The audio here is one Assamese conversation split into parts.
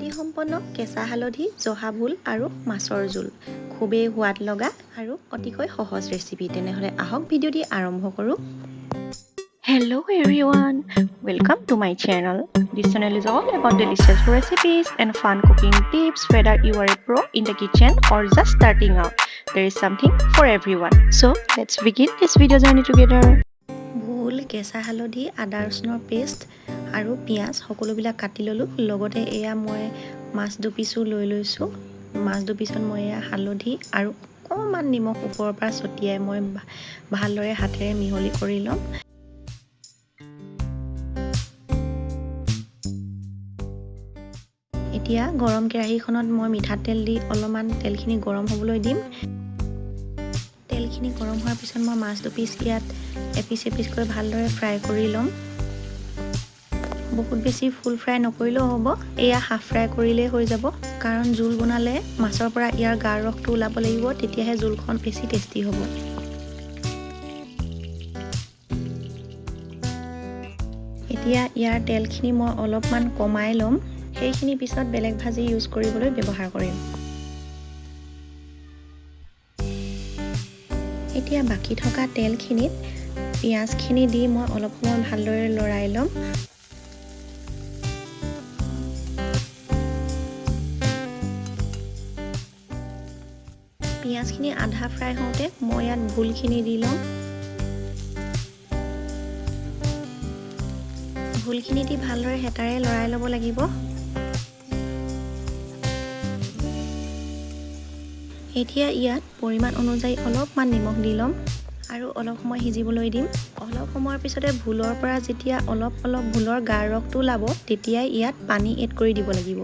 সুৱাদি সম্পন্ন কেঁচা হালধি জহা ভোল আৰু মাছৰ জোল খুবেই সোৱাদ লগা আৰু অতিকৈ সহজ ৰেচিপি তেনেহলে আহক ভিডিঅ'টি আৰম্ভ কৰোঁ Hello everyone, welcome to my channel. This channel is all about delicious recipes and fun cooking tips. Whether you are a pro in the kitchen or just starting out, there is something for everyone. So let's begin this video journey together. ভোল কেঁচা হালধি আদা ৰচুনৰ পেষ্ট আৰু পিঁয়াজ সকলোবিলাক কাটি ল'লোঁ লগতে এয়া মই মাছ দুপিছো লৈ লৈছোঁ মাছ দুপিছত মই এয়া হালধি আৰু অকণমান নিমখ ওপৰৰ পৰা ছটিয়াই মই ভালদৰে হাতেৰে মিহলি কৰি ল'ম এতিয়া গৰম কেৰাহীখনত মই মিঠাতেল দি অলপমান তেলখিনি গৰম হ'বলৈ দিম তেলখিনি গৰম হোৱাৰ পিছত মই মাছ দুপিচ ইয়াত এপিচ এপিচকৈ ভালদৰে ফ্ৰাই কৰি ল'ম বহুত বেছি ফুল ফ্ৰাই নকৰিলেও হ'ব এয়া হাফ ফ্ৰাই কৰিলেই হৈ যাব কাৰণ জোল বনালে মাছৰ পৰা ইয়াৰ গাৰ ৰসটো ওলাব লাগিব তেতিয়াহে জোলখন বেছি টেষ্টি হ'ব এতিয়া ইয়াৰ তেলখিনি মই অলপমান কমাই ল'ম সেইখিনি পিছত বেলেগ ভাজি ইউজ কৰিবলৈ ব্যৱহাৰ কৰিম এতিয়া বাকি থকা তেলখিনিত পিঁয়াজখিনি দি মই অলপ সময় ভালদৰে লৰাই ল'ম পিঁয়াজখিনি আধা ফ্ৰাই হওঁতে মই ইয়াত ভোলখিনি দি ল'ম ভোলখিনি দি ভালদৰে হেতাৰে লৰাই ল'ব লাগিব এতিয়া ইয়াত পৰিমাণ অনুযায়ী অলপমান নিমখ দি ল'ম আৰু অলপ সময় সিজিবলৈ দিম অলপ সময়ৰ পিছতে ভোলৰ পৰা যেতিয়া অলপ ভোলৰ গাৰ ৰসটো ওলাব তেতিয়াই ইয়াত পানী এড কৰি দিব লাগিব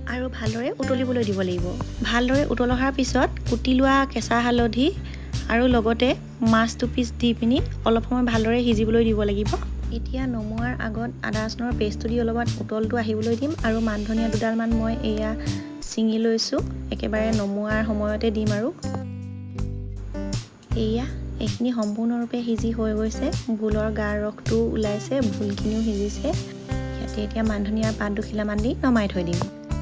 আৰু ভালদৰে উতলিবলৈ দিব লাগিব ভালদৰে উতল অহাৰ পিছত কুটি লোৱা কেঁচা হালধি আৰু লগতে মাছ দুপিচ দি পিনি অলপ সময় ভালদৰে সিজিবলৈ দিব লাগিব এতিয়া নমোৱাৰ আগত আদা ৰচুনৰ পেষ্টটো দি অলপমান উতলটো আহিবলৈ দিম আৰু মান ধনিয়া দুডালমান মই এয়া চিঙি লৈছোঁ একেবাৰে নমোৱাৰ সময়তে দিম আৰু এয়া এইখিনি সম্পূৰ্ণৰূপে সিজি হৈ গৈছে ভোলৰ গাৰ ৰসটো ওলাইছে ভোলখিনিও সিজিছে ইয়াতে এতিয়া মান ধনিয়াৰ পাত দুখিলামান দি নমাই থৈ দিম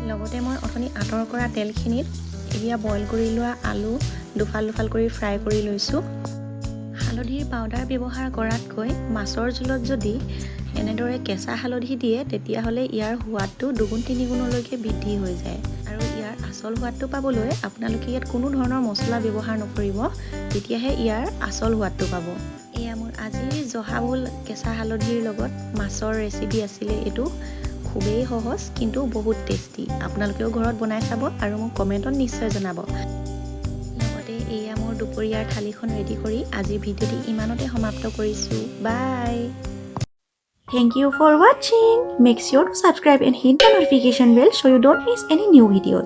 লগতে মই অথনি আঁতৰ কৰা তেলখিনিত এতিয়া বইল কৰি লোৱা আলু দুফাল কৰি ফ্ৰাই কৰি লৈছোঁ হালধিৰ পাউডাৰ ব্যৱহাৰ কৰাতকৈ মাছৰ জোলত যদি এনেদৰে কেঁচা হালধি দিয়ে তেতিয়াহ'লে ইয়াৰ সোৱাদটো দুগুণ তিনিগুণলৈকে বৃদ্ধি হৈ যায় আৰু ইয়াৰ আচল সোৱাদটো পাবলৈ আপোনালোকে ইয়াত কোনো ধৰণৰ মছলা ব্যৱহাৰ নকৰিব তেতিয়াহে ইয়াৰ আচল সোৱাদটো পাব এয়া মোৰ আজিৰ জহা ভোল কেঁচা হালধিৰ লগত মাছৰ ৰেচিপি আছিলে এইটো খুবেই সহজ কিন্তু বহুত টেষ্টি আপোনালোকেও ঘৰত বনাই চাব আৰু মোক কমেণ্টত নিশ্চয় জনাব লগতে এয়া মোৰ দুপৰীয়াৰ থালিখন ৰেডি কৰি আজিৰ ভিডিঅ'টি ইমানতে সমাপ্ত কৰিছোঁ বাই Thank you for watching. Make sure to subscribe and hit the notification bell so you don't miss any new videos.